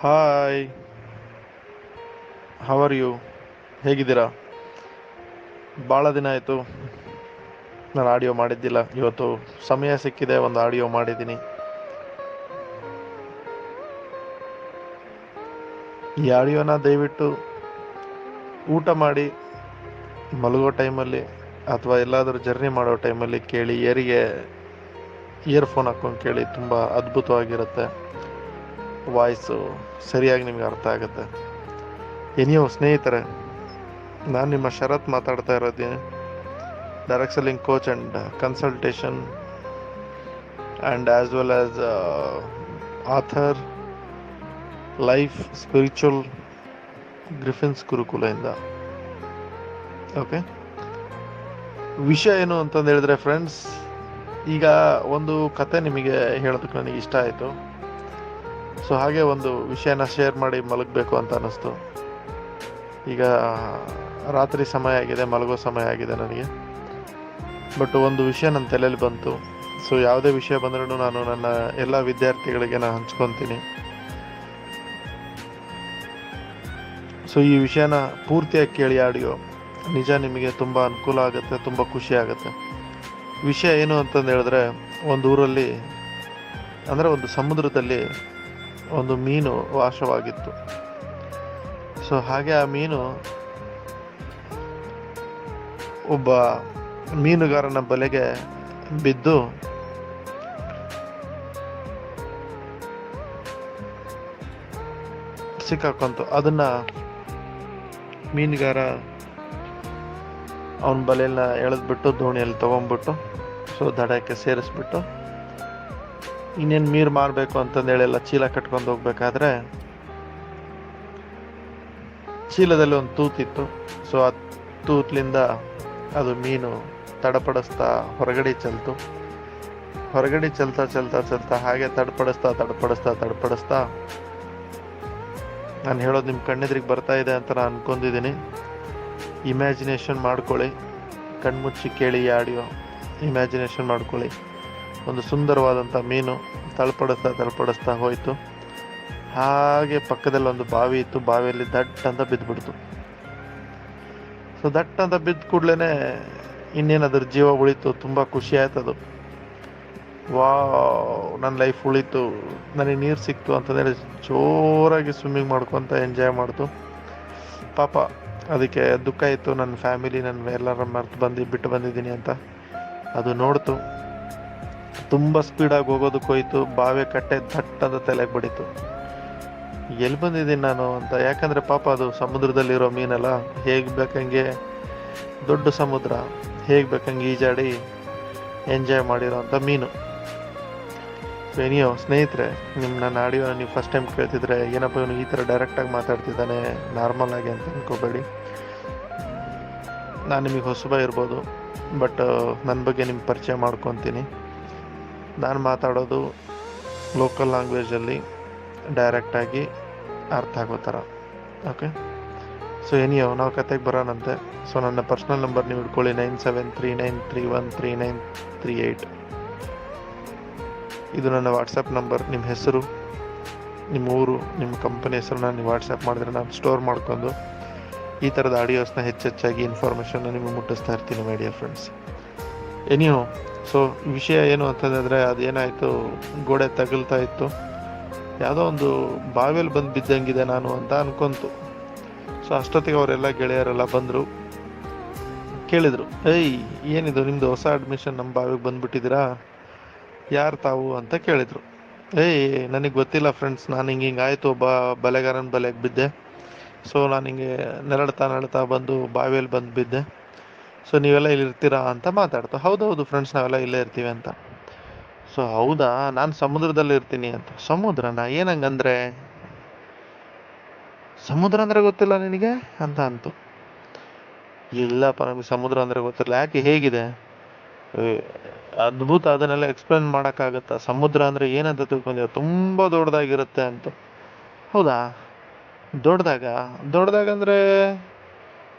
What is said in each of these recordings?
Hi, how are you? ಹೇಗಿದ್ದೀರಾ? ಭಾಳ ದಿನ ಆಯಿತು ನಾನು ಆಡಿಯೋ ಮಾಡಿದ್ದಿಲ್ಲ. ಇವತ್ತು ಸಮಯ ಸಿಕ್ಕಿದೆ, ಒಂದು ಆಡಿಯೋ ಮಾಡಿದ್ದೀನಿ. ಈ ಆಡಿಯೋನ ದಯವಿಟ್ಟು ಊಟ ಮಾಡಿ ಮಲಗೋ ಟೈಮಲ್ಲಿ ಅಥವಾ ಎಲ್ಲಾದರೂ ಜರ್ನಿ ಮಾಡೋ ಟೈಮಲ್ಲಿ ಕೇಳಿ. ಇಯರ್ಫೋನ್ ಹಾಕ್ಕೊಂಡು ಕೇಳಿ, ತುಂಬ ಅದ್ಭುತವಾಗಿರುತ್ತೆ. ವಾಯ್ಸು ಸರಿಯಾಗಿ ನಿಮ್ಗೆ ಅರ್ಥ ಆಗುತ್ತೆ. ನೀವು ಸ್ನೇಹಿತರೆ, ನಾನು ನಿಮ್ಮ ಶರತ್ ಮಾತಾಡ್ತಾ ಇರೋದ್ದೀನಿ. Direct selling coach and consultation and as well as author, life spiritual Griffins ಗುರುಕುಲದಿಂದ. ಓಕೆ, ವಿಷಯ ಏನು ಅಂತಂದು ಹೇಳಿದ್ರೆ ಫ್ರೆಂಡ್ಸ್, ಈಗ ಒಂದು ಕತೆ ನಿಮಗೆ ಹೇಳೋದಕ್ಕೆ ನನಗೆ ಇಷ್ಟ ಆಯಿತು. ಸೊ ಹಾಗೆ ಒಂದು ವಿಷಯನ ಶೇರ್ ಮಾಡಿ ಮಲಗಬೇಕು ಅಂತ ಅನ್ನಿಸ್ತು. ಈಗ ರಾತ್ರಿ ಸಮಯ ಆಗಿದೆ, ಮಲಗೋ ಸಮಯ ಆಗಿದೆ ನನಗೆ. ಬಟ್ ಒಂದು ವಿಷಯ ನನ್ನ ತಲೆಯಲ್ಲಿ ಬಂತು. ಸೊ ಯಾವುದೇ ವಿಷಯ ಬಂದ್ರೂ ನಾನು ನನ್ನ ಎಲ್ಲ ವಿದ್ಯಾರ್ಥಿಗಳಿಗೆ ನಾನು ಹಂಚ್ಕೊತೀನಿ. ಸೊ ಈ ವಿಷಯನ ಪೂರ್ತಿಯಾಗಿ ಕೇಳಿ ಆಡಿಯೋ. ನಿಜ ನಿಮಗೆ ತುಂಬ ಅನುಕೂಲ ಆಗುತ್ತೆ, ತುಂಬ ಖುಷಿ ಆಗುತ್ತೆ. ವಿಷಯ ಏನು ಅಂತಂದು ಹೇಳಿದ್ರೆ, ಒಂದು ಊರಲ್ಲಿ ಅಂದರೆ ಒಂದು ಸಮುದ್ರದಲ್ಲಿ ಒಂದು ಮೀನು ವಾಸವಾಗಿತ್ತು. ಸೊ ಹಾಗೆ ಆ ಮೀನು ಒಬ್ಬ ಮೀನುಗಾರನ ಬಲೆಗೆ ಬಿದ್ದು ಸಿಕ್ಕಾಕೊಂತು. ಅದನ್ನ ಮೀನುಗಾರ ಅವನ ಬಲೆಯನ್ನ ಎಳೆದ್ಬಿಟ್ಟು ದೋಣಿಯಲ್ಲಿ ತಗೊಂಡ್ಬಿಟ್ಟು ಸೊ ದಡಕ್ಕೆ ಸೇರಿಸ್ಬಿಟ್ಟು ಇನ್ನೇನು ನೀರು ಮಾರಬೇಕು ಅಂತಂದೇಳಿ ಎಲ್ಲ ಚೀಲ ಕಟ್ಕೊಂಡು ಹೋಗ್ಬೇಕಾದ್ರೆ ಚೀಲದಲ್ಲಿ ಒಂದು ತೂತಿತ್ತು. ಸೊ ಆ ತೂತ್ಲಿಂದ ಅದು ಮೀನು ತಡಪಡಿಸ್ತಾ ಹೊರಗಡೆ ಚಲ್ತಾ ಹಾಗೆ ತಡಪಡಿಸ್ತಾ ನಾನು ಹೇಳೋದು ನಿಮ್ಮ ಕಣ್ಣೆದ್ರಿಗೆ ಬರ್ತಾ ಇದೆ ಅಂತ ನಾನು ಅನ್ಕೊಂಡಿದ್ದೀನಿ. ಇಮ್ಯಾಜಿನೇಷನ್ ಮಾಡ್ಕೊಳ್ಳಿ, ಕಣ್ಮುಚ್ಚಿ ಕೇಳಿ ಈ ಆಡಿಯೋ. ಇಮ್ಯಾಜಿನೇಷನ್ ಮಾಡ್ಕೊಳ್ಳಿ, ಒಂದು ಸುಂದರವಾದಂಥ ಮೀನು ತಳಪಡಿಸ್ತಾ ಹೋಯಿತು. ಹಾಗೆ ಪಕ್ಕದಲ್ಲಿ ಒಂದು ಬಾವಿ ಇತ್ತು, ಬಾವಿಯಲ್ಲಿ ದಟ್ ಅಂತ ಬಿದ್ದುಬಿಡ್ತು. ಸೊ ದಟ್ ಅಂತ ಬಿದ್ದ ಕೂಡ್ಲೇ ಇನ್ನೇನು ಅದ್ರ ಜೀವ ಉಳಿತು. ತುಂಬ ಖುಷಿ ಆಯ್ತು. ಅದು ನನ್ನ ಲೈಫ್ ಉಳಿತು, ನನಗೆ ನೀರು ಸಿಕ್ತು ಅಂತಂದೇಳಿ ಜೋರಾಗಿ ಸ್ವಿಮ್ಮಿಂಗ್ ಮಾಡ್ಕೊತ ಎಂಜಾಯ್ ಮಾಡ್ತು. ಪಾಪ ಅದಕ್ಕೆ ದುಃಖ ಇತ್ತು, ನನ್ನ ಫ್ಯಾಮಿಲಿ ನನ್ನ ಎಲ್ಲರ ಬಿಟ್ಟು ಬಂದಿದ್ದೀನಿ ಅಂತ. ಅದು ನೋಡ್ತು, ತುಂಬ ಸ್ಪೀಡಾಗಿ ಹೋಗೋದಕ್ಕೆ ಹೋಯ್ತು. ಬಾವಿ ಕಟ್ಟೆ ದಟ್ ಅಂತ ತಲೆಗೆ ಬಡಿತು. ಎಲ್ಲಿ ಬಂದಿದ್ದೀನಿ ನಾನು ಅಂತ. ಯಾಕಂದರೆ ಪಾಪ ಅದು ಸಮುದ್ರದಲ್ಲಿರೋ ಮೀನಲ್ಲ, ಹೇಗೆ ಬೇಕಂಗೆ ದೊಡ್ಡ ಸಮುದ್ರ, ಹೇಗೆ ಬೇಕಂಗೆ ಈಜಾಡಿ ಎಂಜಾಯ್ ಮಾಡಿರೋ ಅಂಥ ಮೀನು. ಸೊ ನೀವು ಸ್ನೇಹಿತರೆ, ನನ್ನ ಆಡಿಯೋ ನೀವು ಫಸ್ಟ್ ಟೈಮ್ ಕೇಳ್ತಿದ್ರೆ, ಏನಪ್ಪ ಇವನು ಈ ಥರ ಡೈರೆಕ್ಟಾಗಿ ಮಾತಾಡ್ತಿದ್ದಾನೆ ನಾರ್ಮಲ್ ಆಗಿ ಅಂತ ಅನ್ಕೋಬೇಡಿ. ನಾನು ನಿಮಗೆ ಹೊಸಬ ಇರ್ಬೋದು, ಬಟ್ ನನ್ನ ಬಗ್ಗೆ ನಿಮ್ಗೆ ಪರಿಚಯ ಮಾಡ್ಕೊತೀನಿ. ನಾನು ಮಾತಾಡೋದು ಲೋಕಲ್ ಲ್ಯಾಂಗ್ವೇಜಲ್ಲಿ ಡೈರೆಕ್ಟಾಗಿ ಅರ್ಥ ಆಗೋ ಥರ. ಓಕೆ, ಸೊ ನಾವು ಕತೆಗೆ ಬರೋಣಂತೆ. ಸೊ ನನ್ನ ಪರ್ಸ್ನಲ್ ನಂಬರ್ ನೀವು ಇಟ್ಕೊಳ್ಳಿ, 9739313938. ಇದು ನನ್ನ ವಾಟ್ಸಪ್ ನಂಬರ್. ನಿಮ್ಮ ಹೆಸರು, ನಿಮ್ಮ ಊರು, ನಿಮ್ಮ ಕಂಪನಿ ಹೆಸರನ್ನ ನೀವು ವಾಟ್ಸಪ್ ಮಾಡಿದ್ರೆ ನಾನು ಸ್ಟೋರ್ ಮಾಡ್ಕೊಂಡು ಈ ಥರದ ಆಡಿಯೋಸ್ನ ಹೆಚ್ಚೆಚ್ಚಾಗಿ ಇನ್ಫಾರ್ಮೇಷನ್ನ ನಿಮಗೆ ಮುಟ್ಟಿಸ್ತಾ ಇರ್ತೀನಿ ಮೈ ಡಿಯರ್ ಫ್ರೆಂಡ್ಸ್. ಸೊ ವಿಷಯ ಏನು ಅಂತಂದರೆ, ಅದೇನಾಯಿತು, ಗೋಡೆ ತಗಲ್ತಾ ಇತ್ತು. ಯಾವುದೋ ಒಂದು ಬಾವಿಯಲ್ಲಿ ಬಂದು ಬಿದ್ದಂಗಿದೆ ನಾನು ಅಂತ ಅನ್ಕೊಂತು. ಸೊ ಅಷ್ಟೊತ್ತಿಗೆ ಅವರೆಲ್ಲ ಗೆಳೆಯರೆಲ್ಲ ಬಂದರು, ಕೇಳಿದರು, ಏಯ್ ಏನಿದು ನಿಮ್ಮದು ಹೊಸ ಅಡ್ಮಿಷನ್, ನಮ್ಮ ಬಾವಿಗೆ ಬಂದುಬಿಟ್ಟಿದ್ದೀರಾ, ಯಾರು ತಾವು ಅಂತ ಕೇಳಿದರು. ನನಗೆ ಗೊತ್ತಿಲ್ಲ ಫ್ರೆಂಡ್ಸ್, ನಾನು ಹಿಂಗೆ ಆಯಿತು, ಒಬ್ಬ ಬಲೆಗಾರನ ಬಲೆಗೆ ಬಿದ್ದೆ. ಸೊ ನಾನು ಹಿಂಗೆ ನರಳ್ತಾ ಬಂದು ಬಾವಿಯಲ್ಲಿ ಬಂದು ಬಿದ್ದೆ. ಸೊ ನೀವೆಲ್ಲ ಇಲ್ಲಿ ಇರ್ತೀರಾ ಅಂತ ಮಾತಾಡ್ತು. ಹೌದೌದು ಫ್ರೆಂಡ್ಸ್, ನಾವೆಲ್ಲ ಇಲ್ಲೇ ಇರ್ತೀವಿ ಅಂತ. ಸೊ ಹೌದಾ, ನಾನು ಸಮುದ್ರದಲ್ಲಿ ಇರ್ತೀನಿ ಅಂತ. ಸಮುದ್ರನ ಏನಂಗಂದ್ರೆ, ಸಮುದ್ರ ಅಂದರೆ ಗೊತ್ತಿಲ್ಲ ನಿನಗೆ ಅಂತ ಅಂತು. ಇಲ್ಲಪ್ಪ, ನಮಗೆ ಸಮುದ್ರ ಅಂದರೆ ಗೊತ್ತಿಲ್ಲ. ಯಾಕೆ, ಹೇಗಿದೆ? ಅದ್ಭುತ, ಅದನ್ನೆಲ್ಲ ಎಕ್ಸ್ಪ್ಲೇನ್ ಮಾಡೋಕ್ಕಾಗತ್ತಾ? ಸಮುದ್ರ ಅಂದರೆ ಏನಂತ ತಿಳ್ಕೊಂಡಿರೋ, ತುಂಬ ದೊಡ್ಡದಾಗಿರುತ್ತೆ ಅಂತ. ಹೌದಾ, ದೊಡ್ಡದಾಗಂದ್ರೆ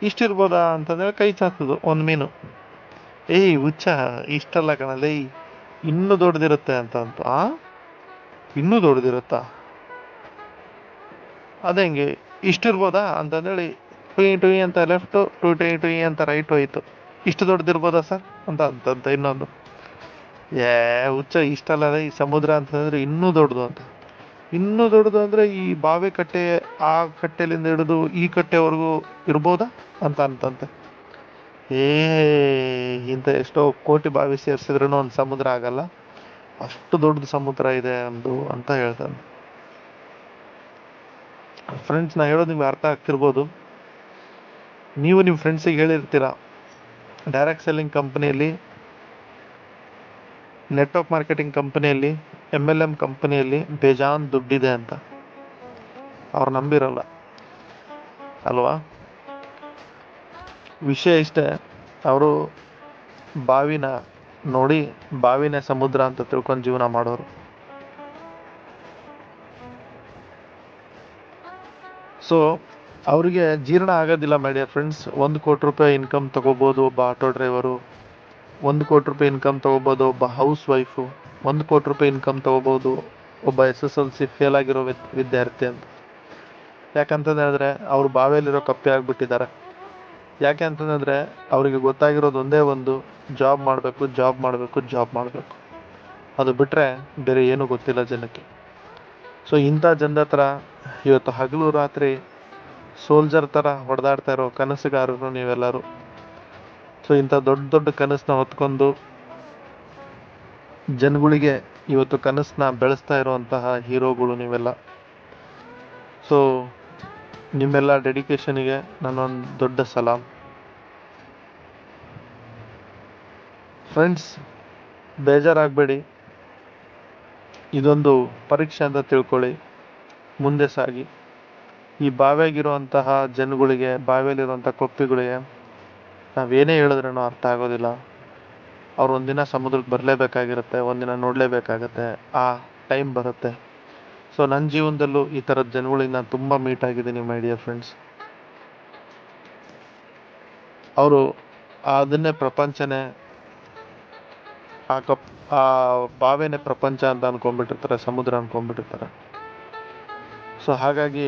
ಇಷ್ಟಿರ್ಬೋದಾ ಅಂತಂದೇಳಿ ಕೈ ಚಾಚೋದು ಒಂದು ಮೀನು. ಹುಚ್ಚ, ಇಷ್ಟಲ್ಲ ಕಣಲ್ಲ, ಇನ್ನೂ ದೊಡ್ಡದಿರುತ್ತೆ ಅಂತ ಅಂತು. ಇನ್ನೂ ದೊಡ್ಡದಿರುತ್ತಾ? ಅದು ಹೆಂಗೆ ಇಷ್ಟಿರ್ಬೋದಾ ಅಂತಂದೇಳಿ ಟುಯಿ ಅಂತ ಲೆಫ್ಟು ಟುಯಿ ಅಂತ ರೈಟ್ ಹೋಯ್ತು. ಇಷ್ಟು ದೊಡ್ಡದಿರ್ಬೋದಾ ಸರ್ ಅಂತ ಇನ್ನೊಂದು. ಹುಚ್ಚ ಇಷ್ಟಲ್ಲ ಈ ಸಮುದ್ರ ಅಂತಂದ್ರೆ ಇನ್ನೂ ದೊಡ್ಡದು ಅಂತ. ಇನ್ನೂ ದೊಡ್ಡದು ಅಂದರೆ ಈ ಬಾವಿ ಕಟ್ಟೆ, ಆ ಕಟ್ಟೆಲಿಂದ ಹಿಡಿದು ಈ ಕಟ್ಟೆವರೆಗೂ ಇರ್ಬೋದಾ ಅಂತಂತೆ. ಇಂಥ ಎಷ್ಟೋ ಕೋಟಿ ಬಾವಿ ಸೇರಿಸಿದ್ರೂ ಒಂದು ಸಮುದ್ರ ಆಗಲ್ಲ, ಅಷ್ಟು ದೊಡ್ಡದು ಸಮುದ್ರ ಇದೆ ಅಂತ ಹೇಳ್ತಾನೆ. ಫ್ರೆಂಡ್ಸ್, ನಾ ಹೇಳೋದು ನಿಮ್ಗೆ ಅರ್ಥ ಆಗ್ತಿರ್ಬೋದು. ನೀವು ನಿಮ್ಮ ಫ್ರೆಂಡ್ಸಿಗೆ ಹೇಳಿರ್ತೀರ ಡೈರೆಕ್ಟ್ ಸೆಲ್ಲಿಂಗ್ ಕಂಪ್ನಿಯಲ್ಲಿ, ನೆಟ್ವರ್ಕ್ ಮಾರ್ಕೆಟಿಂಗ್ ಕಂಪ್ನಿಯಲ್ಲಿ, MLM ಕಂಪ್ನಿಯಲ್ಲಿ ಬೇಜಾನ್ ದುಡ್ಡಿದೆ ಅಂತ. ಅವ್ರು ನಂಬಿರಲ್ಲ ಅಲ್ವಾ? ವಿಷಯ ಇಷ್ಟೇ, ಅವರು ಬಾವಿನ ನೋಡಿ ಬಾವಿನೇ ಸಮುದ್ರ ಅಂತ ತಿಳ್ಕೊಂಡು ಜೀವನ ಮಾಡೋರು. ಸೊ ಅವರಿಗೆ ಜೀರ್ಣ ಆಗೋದಿಲ್ಲ ಮೈ ಡಿಯರ್ ಫ್ರೆಂಡ್ಸ್. 1 ಕೋಟಿ ರೂಪಾಯಿ ಇನ್ಕಮ್ ತಗೋಬೋದು ಒಬ್ಬ ಆಟೋ ಡ್ರೈವರು, 1 ಕೋಟಿ ರೂಪಾಯಿ ಇನ್ಕಮ್ ತಗೋಬೋದು ಒಬ್ಬ ಹೌಸ್ ವೈಫು, 1 ಕೋಟಿ ರೂಪಾಯಿ ಇನ್ಕಮ್ ತಗೋಬೋದು ಒಬ್ಬ SSLC ಫೇಲ್ ಆಗಿರೋ ವಿದ್ಯಾರ್ಥಿ ಅಂತ. ಯಾಕಂತಂದ್ರೆ ಅವರು ಬಾವಿಯಲ್ಲಿರೋ ಕಪ್ಪೆ ಆಗಿಬಿಟ್ಟಿದ್ದಾರೆ. ಯಾಕೆ ಅಂತಂದರೆ ಅವರಿಗೆ ಗೊತ್ತಾಗಿರೋದು ಒಂದೇ ಒಂದು, ಜಾಬ್ ಮಾಡಬೇಕು. ಅದು ಬಿಟ್ಟರೆ ಬೇರೆ ಏನೂ ಗೊತ್ತಿಲ್ಲ ಜನಕ್ಕೆ. ಸೊ ಇಂಥ ಜನದ ಹತ್ರ ಇವತ್ತು ಹಗಲು ರಾತ್ರಿ ಸೋಲ್ಜರ್ ಥರ ಹೊಡೆದಾಡ್ತಾ ಇರೋ ಕನಸುಗಾರರು ನೀವೆಲ್ಲರೂ. ಸೊ ಇಂಥ ದೊಡ್ಡ ದೊಡ್ಡ ಕನಸನ್ನ ಹೊತ್ಕೊಂಡು ಜನಗಳಿಗೆ ಇವತ್ತು ಕನಸನ್ನ ಬೆಳೆಸ್ತಾ ಇರುವಂತಹ ಹೀರೋಗಳು ನೀವೆಲ್ಲ. ಸೊ ನಿಮ್ಮೆಲ್ಲ ಡೆಡಿಕೇಶನ್ಗೆ ನನ್ನೊಂದು ದೊಡ್ಡ ಸಲಾಮ್. ಫ್ರೆಂಡ್ಸ್, ಬೇಜಾರಾಗಬೇಡಿ, ಇದೊಂದು ಪರೀಕ್ಷೆ ಅಂತ ತಿಳ್ಕೊಳ್ಳಿ, ಮುಂದೆ ಸಾಗಿ. ಈ ಬಾವಿಯಾಗಿರುವಂತಹ ಜನಗಳಿಗೆ, ಬಾವಿಯಲ್ಲಿರುವಂಥ ಕೊಪ್ಪಿಗಳಿಗೆ ನಾವೇನೇ ಹೇಳಿದ್ರೂ ಅರ್ಥ ಆಗೋದಿಲ್ಲ. ಅವ್ರು ಒಂದಿನ ಸಮುದ್ರಕ್ಕೆ ಬರಲೇಬೇಕಾಗಿರುತ್ತೆ, ಒಂದಿನ ನೋಡಲೇಬೇಕಾಗತ್ತೆ, ಆ ಟೈಮ್ ಬರುತ್ತೆ. ಸೊ ನನ್ನ ಜೀವನದಲ್ಲೂ ಈ ಥರದ ಜನಗಳಿಗೆ ನಾನು ತುಂಬ ಮೀಟ್ ಆಗಿದ್ದೀನಿ ಮೈ ಡಿಯರ್ ಫ್ರೆಂಡ್ಸ್. ಅವರು ಅದನ್ನೇ ಪ್ರಪಂಚನೇ, ಆ ಬಾವಿನೇ ಪ್ರಪಂಚ ಅಂತ ಅನ್ಕೊಂಡ್ಬಿಟ್ಟಿರ್ತಾರೆ, ಸಮುದ್ರ ಅನ್ಕೊಂಡ್ಬಿಟ್ಟಿರ್ತಾರೆ. ಸೊ ಹಾಗಾಗಿ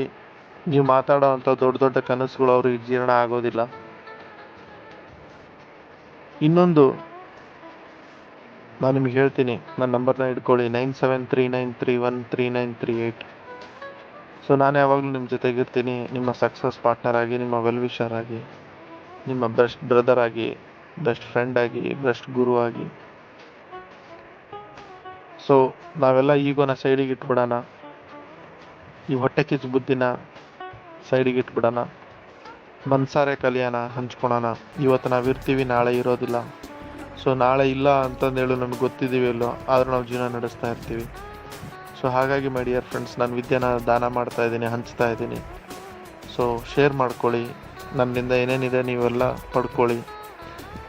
ನೀವು ಮಾತಾಡೋ ಅಂಥ ದೊಡ್ಡ ದೊಡ್ಡ ಕನಸುಗಳು ಅವ್ರಿಗೆ ಜೀರ್ಣ ಆಗೋದಿಲ್ಲ. ಇನ್ನೊಂದು ನಾನು ನಿಮ್ಗೆ ಹೇಳ್ತೀನಿ, ನನ್ನ ನಂಬರ್ನ ಇಟ್ಕೊಳ್ಳಿ, 9739313938. ಸೊ ನಾನು ಯಾವಾಗಲೂ ನಿಮ್ಮ ಜೊತೆಗಿರ್ತೀನಿ, ನಿಮ್ಮ ಸಕ್ಸಸ್ ಪಾರ್ಟ್ನರ್ ಆಗಿ, ನಿಮ್ಮ ವೆಲ್ವಿಷರ್ ಆಗಿ, ನಿಮ್ಮ ಬೆಸ್ಟ್ ಬ್ರದರ್ ಆಗಿ, ಬೆಸ್ಟ್ ಫ್ರೆಂಡ್ ಆಗಿ, ಬೆಸ್ಟ್ ಗುರು ಆಗಿ. ಸೊ ನಾವೆಲ್ಲ ಈಗೋನ ಸೈಡಿಗೆ ಇಟ್ಬಿಡೋಣ, ಈ ಹೊಟ್ಟೆ ಕಿಚ್ಚು ಬುದ್ಧಿನ ಸೈಡಿಗೆ ಇಟ್ಬಿಡೋಣ, ಮನ್ಸಾರೆ ಕಲಿಯೋಣ, ಹಂಚ್ಕೊಳೋಣ. ಇವತ್ತು ನಾವಿರ್ತೀವಿ, ನಾಳೆ ಇರೋದಿಲ್ಲ. ಸೊ ನಾಳೆ ಇಲ್ಲ ಅಂತಂದೇಳು ನಮಗೆ ಗೊತ್ತಿದ್ದೀವಿ ಇಲ್ಲೋ, ಆದರೂ ನಾವು ಜೀವನ ನಡೆಸ್ತಾ ಇರ್ತೀವಿ. ಸೊ ಹಾಗಾಗಿ ಮೈ ಡಿಯರ್ ಫ್ರೆಂಡ್ಸ್, ನಾನು ವಿದ್ಯೆನ ದಾನ ಮಾಡ್ತಾ ಇದ್ದೀನಿ, ಹಂಚ್ತಾ ಇದ್ದೀನಿ. ಸೊ ಶೇರ್ ಮಾಡ್ಕೊಳ್ಳಿ, ನನ್ನಿಂದ ಏನೇನಿದೆ ನೀವೆಲ್ಲ ಪಡ್ಕೊಳ್ಳಿ,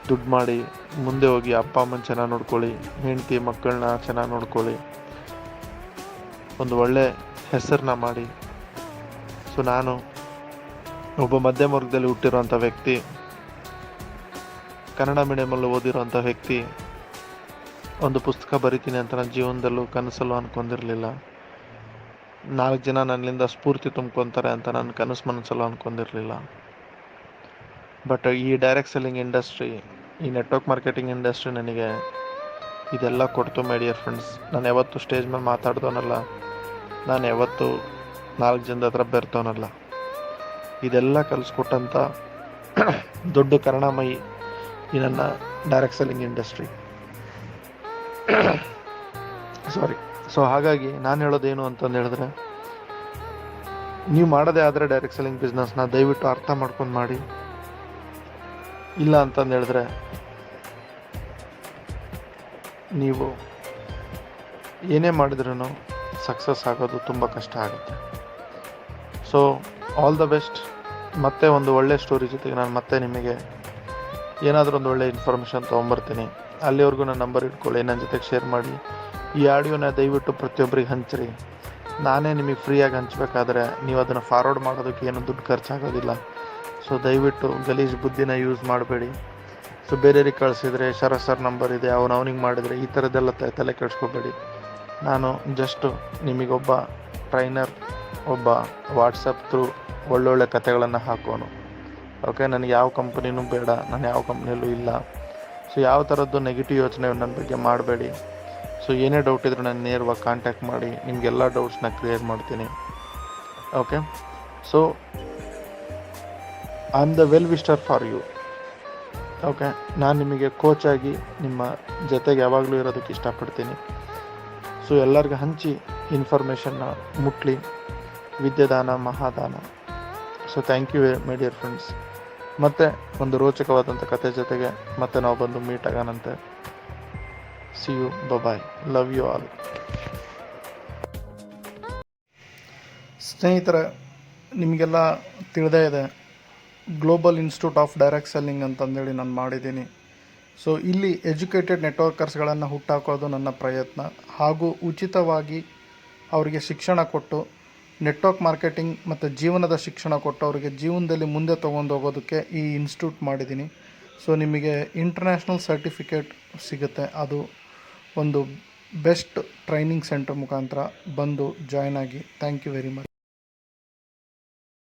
ದುಡ್ಡು ಮಾಡಿ ಮುಂದೆ ಹೋಗಿ ಅಪ್ಪ ಅಮ್ಮನ ಚೆನ್ನಾಗಿ ನೋಡ್ಕೊಳ್ಳಿ, ಹೆಂಡತಿ ಮಕ್ಕಳನ್ನ ಚೆನ್ನಾಗಿ ನೋಡ್ಕೊಳ್ಳಿ, ಒಂದು ಒಳ್ಳೆ ಹೆಸರನ್ನ ಮಾಡಿ. ಸೊ ನಾನು ಒಬ್ಬ ಮಧ್ಯಮ ವರ್ಗದಲ್ಲಿ ಹುಟ್ಟಿರೋಂಥ ವ್ಯಕ್ತಿ, ಕನ್ನಡ ಮೀಡಿಯಮಲ್ಲಿ ಓದಿರೋಂಥ ವ್ಯಕ್ತಿ, ಒಂದು ಪುಸ್ತಕ ಬರಿತೀನಿ ಅಂತ ನನ್ನ ಜೀವನದಲ್ಲೂ ಕನಸಲ್ಲೂ ಅಂದ್ಕೊಂಡಿರಲಿಲ್ಲ. 4 ಜನ ನನ್ನಿಂದ ಸ್ಫೂರ್ತಿ ತುಂಬ್ಕೊತಾರೆ ಅಂತ ನನ್ನ ಕನಸು ಮನಸ್ಸಲ್ಲೂ ಅಂದ್ಕೊಂಡಿರಲಿಲ್ಲ. ಬಟ್ ಈ ಡೈರೆಕ್ಟ್ ಸೆಲ್ಲಿಂಗ್ ಇಂಡಸ್ಟ್ರಿ, ಈ ನೆಟ್ವರ್ಕ್ ಮಾರ್ಕೆಟಿಂಗ್ ಇಂಡಸ್ಟ್ರಿ ನನಗೆ ಇದೆಲ್ಲ ಕೊಡ್ತು ಮೈ ಡಿಯರ್ ಫ್ರೆಂಡ್ಸ್. ನಾನು ಯಾವತ್ತೂ ಸ್ಟೇಜ್ ಮೇಲೆ ಮಾತಾಡ್ದೋನಲ್ಲ, ನಾನು ಯಾವತ್ತೂ 4 ಜನದ ಹತ್ರ ಬೆರ್ತೋನಲ್ಲ. ಇದೆಲ್ಲ ಕಲಿಸ್ಕೊಟ್ಟಂಥ ದೊಡ್ಡ ಕರುಣಾಮಯಿ ಈ ನನ್ನ ಡೈರೆಕ್ಟ್ ಸೆಲ್ಲಿಂಗ್ ಇಂಡಸ್ಟ್ರಿ. ಸೊ ಹಾಗಾಗಿ ನಾನು ಹೇಳೋದೇನು ಅಂತಂದು ಹೇಳಿದ್ರೆ, ನೀವು ಮಾಡೋದೇ ಆದರೆ ಡೈರೆಕ್ಟ್ ಸೆಲ್ಲಿಂಗ್ ಬಿಸ್ನೆಸ್ನ ದಯವಿಟ್ಟು ಅರ್ಥ ಮಾಡ್ಕೊಂಡು ಮಾಡಿ. ಇಲ್ಲ ಅಂತಂದು ಹೇಳಿದ್ರೆ ನೀವು ಏನೇ ಮಾಡಿದ್ರೂ ಸಕ್ಸಸ್ ಆಗೋದು ತುಂಬ ಕಷ್ಟ ಆಗುತ್ತೆ. So all the best. ಮತ್ತೆ ಒಂದು ಒಳ್ಳೆ ಸ್ಟೋರಿ ಜೊತೆಗೆ ನಾನು ಮತ್ತೆ ನಿಮಗೆ ಏನಾದರೂ ಒಂದು ಒಳ್ಳೆ ಇನ್ಫಾರ್ಮೇಷನ್ ತೊಗೊಂಬರ್ತೀನಿ. ಅಲ್ಲಿವರೆಗೂ ನನ್ನ ನಂಬರ್ ಇಟ್ಕೊಳ್ಳಿ, ನನ್ನ ಜೊತೆಗೆ ಶೇರ್ ಮಾಡಿ. ಈ ಆಡಿಯೋನ ದಯವಿಟ್ಟು ಪ್ರತಿಯೊಬ್ಬರಿಗೆ ಹಂಚ್ರಿ. ನಾನೇ ನಿಮಗೆ ಫ್ರೀಯಾಗಿ ಹಂಚಬೇಕಾದ್ರೆ ನೀವು ಅದನ್ನು ಫಾರ್ವರ್ಡ್ ಮಾಡೋದಕ್ಕೆ ಏನು ದುಡ್ಡು ಖರ್ಚಾಗೋದಿಲ್ಲ. ಸೊ ದಯವಿಟ್ಟು ಗಲೀಜು ಬುದ್ಧಿನ ಯೂಸ್ ಮಾಡಬೇಡಿ. ಸೊ ಬೇರೆಯವ್ರಿಗೆ ಕಳಿಸಿದರೆ ಸರ್ ನಂಬರ್ ಇದೆ, ಅವನಿಗೆ ಮಾಡಿದರೆ, ಈ ಥರದ್ದೆಲ್ಲ ತಲೆ ಕೆಡಿಸ್ಕೋಬೇಡಿ. ನಾನು ಜಸ್ಟು ನಿಮಗೊಬ್ಬ ಟ್ರೈನರ್, ಒಬ್ಬ ವಾಟ್ಸಪ್ ಥ್ರೂ ಒಳ್ಳೊಳ್ಳೆ ಕಥೆಗಳನ್ನು ಹಾಕೋನು. ಓಕೆ, ನನಗೆ ಯಾವ ಕಂಪ್ನಿನೂ ಬೇಡ, ನಾನು ಯಾವ ಕಂಪ್ನಿಯಲ್ಲೂ ಇಲ್ಲ. ಸೊ ಯಾವ ಥರದ್ದು ನೆಗೆಟಿವ್ ಯೋಚನೆ ನನ್ನ ಬಗ್ಗೆ ಮಾಡಬೇಡಿ. ಸೊ ಏನೇ ಡೌಟ್ ಇದ್ರೂ ನಾನು ನೇರವಾಗಿ ಕಾಂಟ್ಯಾಕ್ಟ್ ಮಾಡಿ ನಿಮಗೆಲ್ಲ ಡೌಟ್ಸ್ನ ಕ್ಲಿಯರ್ ಮಾಡ್ತೀನಿ. Okay, so I am the well wisher for you. Okay, ನಾನು ನಿಮಗೆ ಕೋಚಾಗಿ ನಿಮ್ಮ ಜೊತೆಗೆ ಯಾವಾಗಲೂ ಇರೋದಕ್ಕೆ ಇಷ್ಟಪಡ್ತೀನಿ. ಸೊ ಎಲ್ಲರಿಗೂ ಹಂಚಿ ಇನ್ಫಾರ್ಮೇಷನ್ನ ಮುಟ್ಲಿ. ವಿದ್ಯಾದಾನ ಮಹಾದಾನ. So thank you my dear friends. ಮತ್ತೆ ಒಂದು ರೋಚಕವಾದಂಥ ಕತೆ ಜೊತೆಗೆ ಮತ್ತೆ ನಾವು ಬಂದು ಮೀಟ್ ಆಗೋಣಂತೆ. See you, bye, love you all. ಸ್ನೇಹಿತರೆ, ನಿಮಗೆಲ್ಲ ತಿಳಿದೇ ಇದೆ, global institute of direct selling ಅಂತಂದೇಳಿ ನಾನು ಮಾಡಿದ್ದೀನಿ. ಸೊ ಇಲ್ಲಿ ಎಜುಕೇಟೆಡ್ ನೆಟ್ವರ್ಕರ್ಸ್ಗಳನ್ನು ಹುಟ್ಟಾಕೋದು ನನ್ನ ಪ್ರಯತ್ನ, ಹಾಗೂ ಉಚಿತವಾಗಿ ಅವರಿಗೆ ಶಿಕ್ಷಣ ಕೊಟ್ಟು ನೆಟ್ವರ್ಕ್ ಮಾರ್ಕೆಟಿಂಗ್ ಮತ್ತು ಜೀವನದ ಶಿಕ್ಷಣ ಕೊಟ್ಟು ಅವರಿಗೆ ಜೀವನದಲ್ಲಿ ಮುಂದೆ ತೊಗೊಂಡು ಹೋಗೋದಕ್ಕೆ ಈ ಇನ್ಸ್ಟಿಟ್ಯೂಟ್ ಮಾಡಿದ್ದೀನಿ. ಸೊ ನಿಮಗೆ ಇಂಟರ್ನ್ಯಾಷನಲ್ ಸರ್ಟಿಫಿಕೇಟ್ ಸಿಗುತ್ತೆ. ಅದು ಒಂದು ಬೆಸ್ಟ್ ಟ್ರೈನಿಂಗ್ ಸೆಂಟರ್ ಮುಖಾಂತರ ಬಂದು ಜಾಯ್ನ್ ಆಗಿ. Thank you very much.